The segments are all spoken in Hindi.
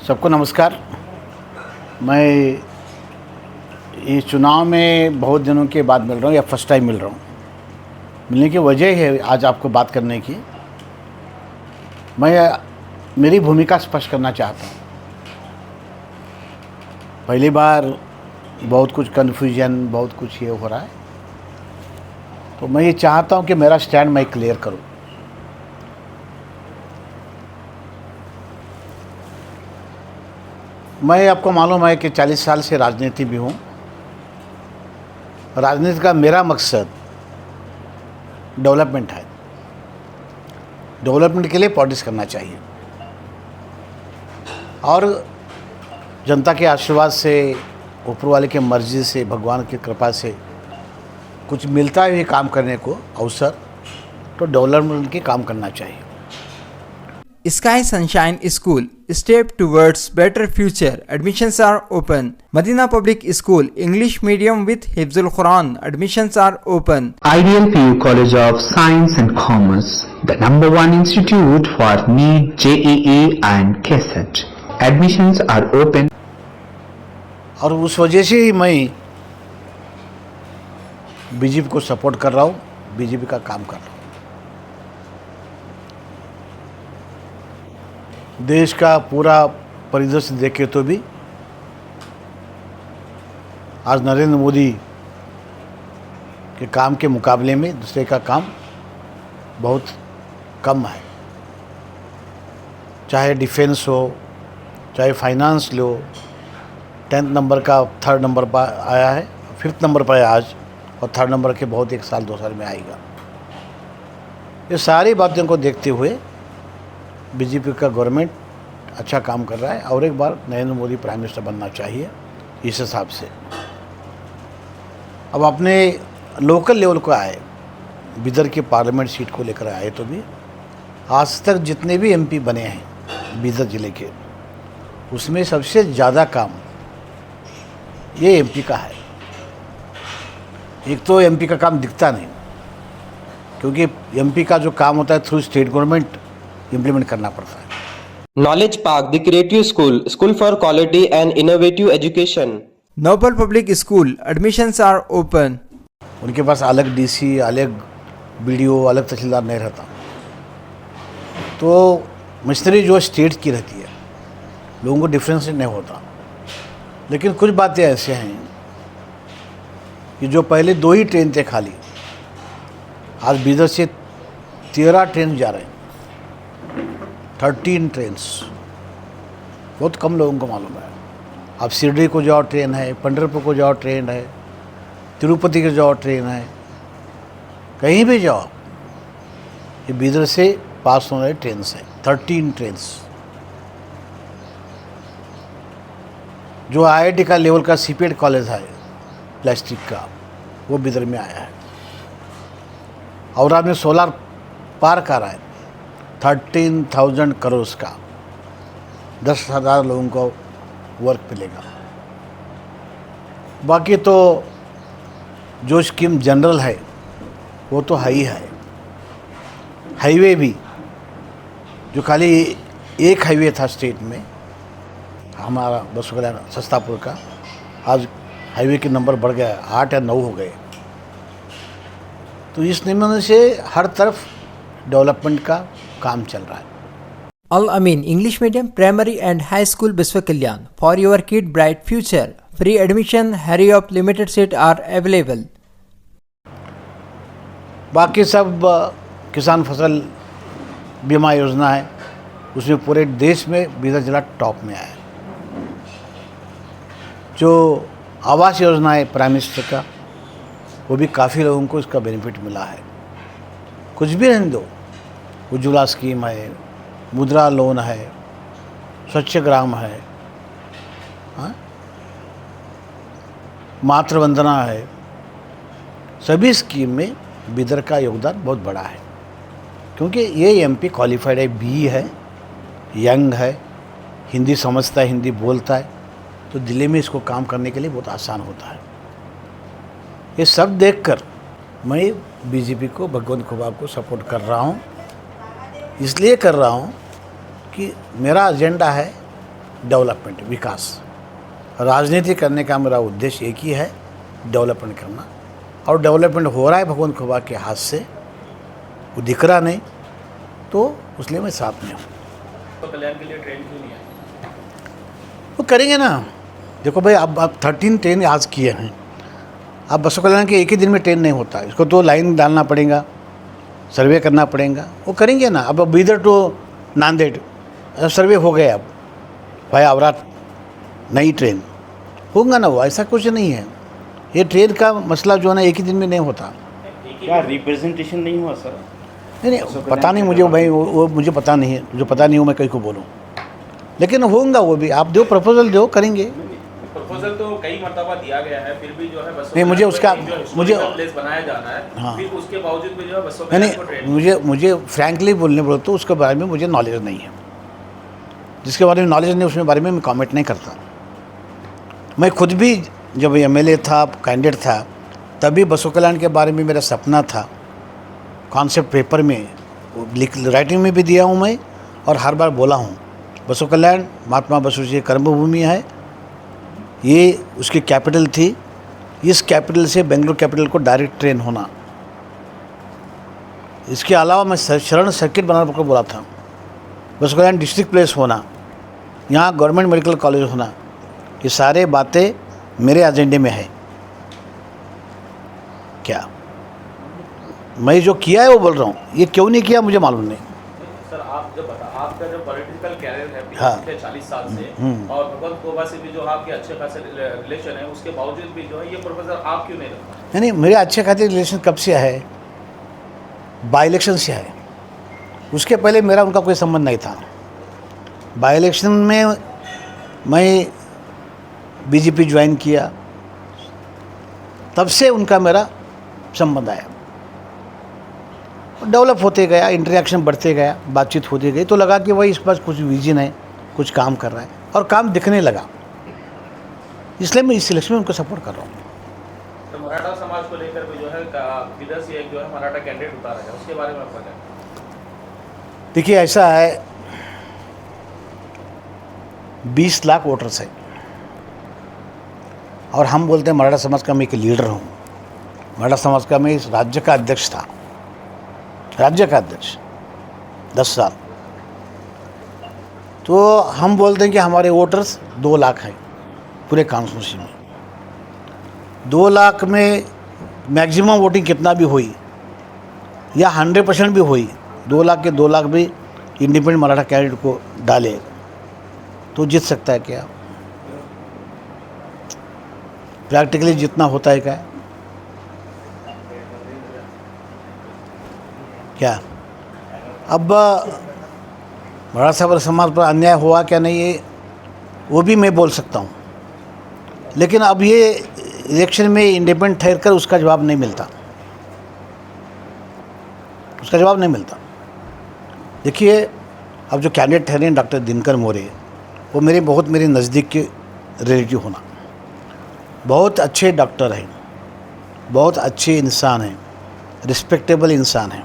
सबको नमस्कार। मैं इस चुनाव में बहुत दिनों के बाद मिल रहा हूँ या फर्स्ट टाइम मिल रहा हूँ। मिलने की वजह है आज आपको बात करने की। मैं मेरी भूमिका स्पष्ट करना चाहता हूँ। पहली बार बहुत कुछ कन्फ्यूजन, बहुत कुछ ये हो रहा है, तो मैं ये चाहता हूँ कि मेरा स्टैंड मैं क्लियर करूँ। मैं आपको मालूम है कि 40 साल से राजनीति भी हूँ। राजनीति का मेरा मकसद डेवलपमेंट है। डेवलपमेंट के लिए पॉलिटिक्स करना चाहिए और जनता के आशीर्वाद से, ऊपर वाले के मर्जी से, भगवान की कृपा से कुछ मिलता है काम करने को अवसर, तो डेवलपमेंट के काम करना चाहिए। Sky Sunshine School, step towards better future. Admissions are open. Madina Public School, English medium with Hifzul Quran. Admissions are open. Ideal PU College of Science and Commerce, the #1 institute for NEET, JEE and KCET. Admissions are open. और उस वजह से ही मैं बीजेपी को सपोर्ट कर रहा हूँ, बीजेपी का काम कर रहा हूँ। देश का पूरा परिदृश्य देखे तो भी आज नरेंद्र मोदी के काम के मुकाबले में दूसरे का काम बहुत कम है। चाहे डिफेंस हो, चाहे फाइनेंस लो, 10th नंबर का 3rd नंबर पर आया है, 5th नंबर पर है आज, और 3rd नंबर के बहुत 1 साल 2 साल में आएगा। ये सारी बातों को देखते हुए बीजेपी का गवर्नमेंट अच्छा काम कर रहा है और एक बार नरेंद्र मोदी प्राइम मिनिस्टर बनना चाहिए इस हिसाब से। अब अपने लोकल लेवल को आए, बिदर की पार्लियामेंट सीट को लेकर आए, तो भी आज तक जितने भी एमपी बने हैं बिदर ज़िले के, उसमें सबसे ज़्यादा काम ये एमपी का है। एक तो एमपी का काम दिखता नहीं, क्योंकि एमपी का जो काम होता है थ्रू स्टेट गवर्नमेंट इम्प्लीमेंट करना पड़ता है। Knowledge Park, the Creative School, School for Quality and Innovative Education. Noble Public School, admissions are open. उनके पास अलग डीसी, अलग बीडीओ, अलग तहसीलदार नहीं रहता, तो मशीनरी जो स्टेट की रहती है, लोगों को डिफरेंस नहीं होता। लेकिन कुछ बातें ऐसे हैं कि जो पहले 2 ही ट्रेन थे खाली, आज बीदर से 13 ट्रेन जा रहे हैं, 13 ट्रेन्स। बहुत कम लोगों को मालूम है। अब शिरडी को जाओ ट्रेन है, पंढरपुर को जाओ ट्रेन है, तिरुपति को जाओ ट्रेन है, कहीं भी जाओ ये बीदर से पास होने वाली ट्रेन्स है, 13 ट्रेन्स। जो आईआईटी का लेवल का सीपेट कॉलेज है प्लास्टिक का, वो बीदर में आया है। और आपने सोलर पार्क आ रहा है 13,000 करोड़ का, 10,000 लोगों को वर्क मिलेगा। बाकी तो जो स्कीम जनरल है वो तो है ही है। हाईवे भी, जो खाली एक हाईवे था स्टेट में हमारा बसोगला सस्तापुर का, आज हाईवे के नंबर बढ़ गया, 8 या 9 हो गए। तो इस निर्णय से हर तरफ डेवलपमेंट का काम चल रहा है। Al Amin English Medium Primary and High School Biswa Kalyan, for your kid bright future. Free admission, hurry up, limited seats are available. बाकी सब किसान फसल बीमा योजना है, उसमें पूरे देश में बीदर जिला टॉप में आया है। जो आवास योजना है प्राइम मिनिस्टर का, वो भी काफ़ी लोगों को इसका बेनिफिट मिला है। कुछ भी रहने दो, उज्ज्वला स्कीम है, मुद्रा लोन है, स्वच्छ ग्राम है, मातृ वंदना है, सभी स्कीम में बिदर का योगदान बहुत बड़ा है। क्योंकि ये एमपी क्वालिफाइड है, बी है, यंग है, हिंदी समझता है, हिंदी बोलता है, तो दिल्ली में इसको काम करने के लिए बहुत आसान होता है। ये सब देखकर मैं बीजेपी को, भगवंत खुदा को सपोर्ट कर रहा हूँ। इसलिए कर रहा हूँ कि मेरा एजेंडा है डेवलपमेंट, विकास। राजनीति करने का मेरा उद्देश्य एक ही है, डेवलपमेंट करना। और डेवलपमेंट हो रहा है भगवंत खुदा के हाथ से, वो दिख रहा नहीं, तो इसलिए मैं साथ में हूँ। तो कल्याण के लिए ट्रेन क्यों नहीं आई? वो करेंगे ना। देखो भाई, अब 13 ट्रेन आज किए हैं। अब बसों कल्याण के एक ही दिन में ट्रेन नहीं होता, इसको तो लाइन डालना पड़ेगा, सर्वे करना पड़ेगा, वो करेंगे ना। अब बीदर टू नांदेड़ सर्वे हो गए, अब भाई आवरात नई ट्रेन होगा ना, वो ऐसा कुछ नहीं है। ये ट्रेन का मसला जो है ना एक ही दिन में नहीं होता। क्या रिप्रेजेंटेशन नहीं हुआ सर? नहीं, पता नहीं मुझे भाई, वो मुझे पता नहीं है, जो पता नहीं हो मैं कहीं को बोलूँ, लेकिन होगा वो भी। आप दो प्रपोजल दो, करेंगे। प्रपोजल तो कई मर्तबा दिया गया है, फिर भी जो है बसों नहीं, मुझे उसका मुझे प्लेस बनाया जाना है। हाँ। फिर उसके बावजूद भी जो है बसों नहीं, मुझे फ्रैंकली बोलने बोलो तो उसके बारे में मुझे नॉलेज नहीं है। जिसके बारे में नॉलेज नहीं उसमें बारे में मैं कमेंट नहीं करता। मैं खुद भी जब एमएलए था, कैंडिडेट था, तभी बसों कल्याण के बारे में मेरा सपना था। कॉन्सेप्ट पेपर में राइटिंग में भी दिया हूँ मैं, और हर बार बोला हूँ, बसों कल्याण महात्मा बसु जी की कर्मभूमि है, ये उसकी कैपिटल थी। इस कैपिटल से बेंगलुरु कैपिटल को डायरेक्ट ट्रेन होना। इसके अलावा मैं शरण सर्किट बनाने को बोला था। बसों कल्याण डिस्ट्रिक्ट प्लेस होना, यहाँ गवर्नमेंट मेडिकल कॉलेज होना, ये सारे बातें मेरे एजेंडे में है। क्या मैं जो किया है वो बोल रहा हूँ, ये क्यों नहीं किया मुझे मालूम नहीं। सर आप जो आपका जो पॉलिटिकल कैरियर है हाँ। पिछले 40 साल से, और भगवंत गोबा से भी जो आपके अच्छे खासे रिलेशन है, उसके बावजूद भी जो है ये प्रपोजल आप क्यों नहीं रखते? नहीं, मेरे अच्छे खाते रिलेशन कब से है? बाई इलेक्शन से है। उसके पहले मेरा उनका कोई संबंध नहीं था। बाई इलेक्शन में मैं बीजेपी ज्वाइन किया, तब से उनका मेरा संबंध आया। डेवलप होते गया, इंटरेक्शन बढ़ते गया, बातचीत होती गई, तो लगा कि भाई इस पास कुछ विजन है, कुछ काम कर रहा है, और काम दिखने लगा। इसलिए मैं इस इलेक्शन में उनको सपोर्ट कर रहा हूँ। तो मराठा समाज को लेकर भी जो है विदर से एक जो है मराठा कैंडिडेट उतारा है, उसके बारे में आपका क्या? देखिए, ऐसा है, 20 लाख वोटर्स हैं, और हम बोलते हैं मराठा समाज का मैं एक लीडर हूँ। मराठा समाज का मैं इस राज्य का अध्यक्ष था, राज्य का अध्यक्ष 10 साल। तो हम बोलते हैं कि हमारे वोटर्स 2 लाख हैं पूरे कॉन्स्टिट्यूंसी में। 2 लाख में मैक्सिमम वोटिंग कितना भी हुई, या 100% भी हुई, 2 लाख के 2 लाख भी इंडिपेंडेंट मराठा कैंडिडेट को डाले तो जीत सकता है क्या? प्रैक्टिकली जितना होता है क्या? अब मराठा समाज पर अन्याय हुआ क्या नहीं, ये वो भी मैं बोल सकता हूँ, लेकिन अब ये इलेक्शन में इंडिपेंडेंट ठहर कर उसका जवाब नहीं मिलता, उसका जवाब नहीं मिलता। देखिए, अब जो कैंडिडेट ठहरे हैं डॉक्टर दिनकर मोरे, वो मेरे नज़दीक के रिलेटिव होना, बहुत अच्छे डॉक्टर हैं, बहुत अच्छे इंसान हैं, रिस्पेक्टेबल इंसान हैं,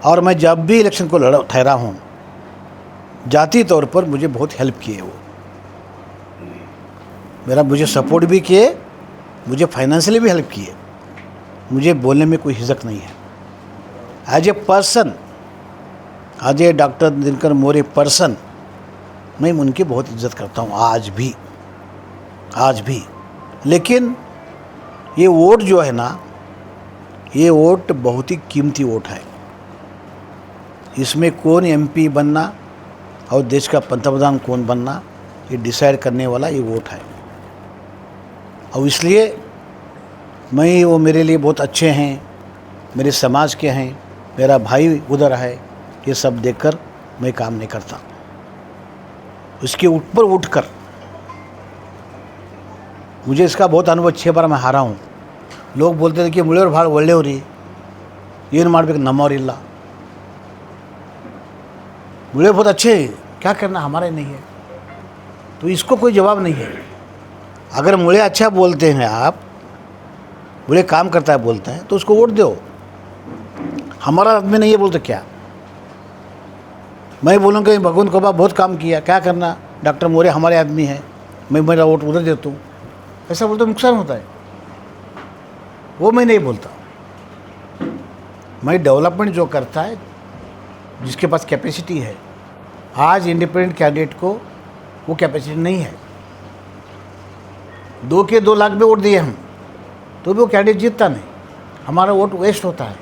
और मैं जब भी इलेक्शन को ठहरा हूँ, जाती तौर पर मुझे बहुत हेल्प किए वो, मुझे सपोर्ट भी किए, मुझे फाइनेंशियली भी हेल्प किए। मुझे बोलने में कोई हिचक नहीं है। As a person, as a doctor Dinkar More person, मैं उनकी बहुत इज्जत करता हूँ आज भी। लेकिन ये वोट जो है ना, ये वोट बहुत ही कीमती वोट है। इसमें कौन एमपी बनना और देश का पंतप्रधान कौन बनना, ये डिसाइड करने वाला ये वोट है। और इसलिए वो मेरे लिए बहुत अच्छे हैं, मेरे समाज के हैं, मेरा भाई उधर है, ये सब देखकर मैं काम नहीं करता। उसके ऊपर उठकर मुझे इसका बहुत अनुभव, 6 बार मैं हारा हूँ। लोग बोलते थे कि मुझे भाಳ ಒಳ್ಳೆಯವ್ರಿ, ಏನು ಮಾಡಬೇಕು ನಮ್ಮವರಿಲ್ಲ, मुझे बहुत अच्छे, क्या करना हमारे नहीं है। तो इसको कोई जवाब नहीं है। अगर मुझे अच्छा बोलते हैं आप, मुझे काम करता है बोलते हैं, तो उसको वोट दो। हमारा आदमी नहीं है बोलते क्या? मैं बोलूँगा भगवंत खोबा बहुत काम किया, क्या करना, डॉक्टर मोरे हमारे आदमी हैं, मैं मेरा वोट उधर देता हूँ, ऐसा बोलते नुकसान होता है। वो मैं नहीं बोलता। मैं डेवलपमेंट जो करता है, जिसके पास कैपेसिटी है, आज इंडिपेंडेंट कैंडिडेट को वो कैपेसिटी नहीं है। 2 लाख में वोट दिए हम, तो भी वो कैंडिडेट जीतता नहीं, हमारा वोट वेस्ट होता है।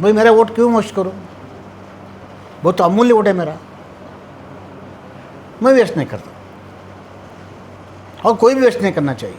भाई मेरा वोट क्यों वेस्ट करूँ? वो तो अमूल्य वोट है मेरा, मैं वेस्ट नहीं करता, और कोई भी वेस्ट नहीं करना चाहिए।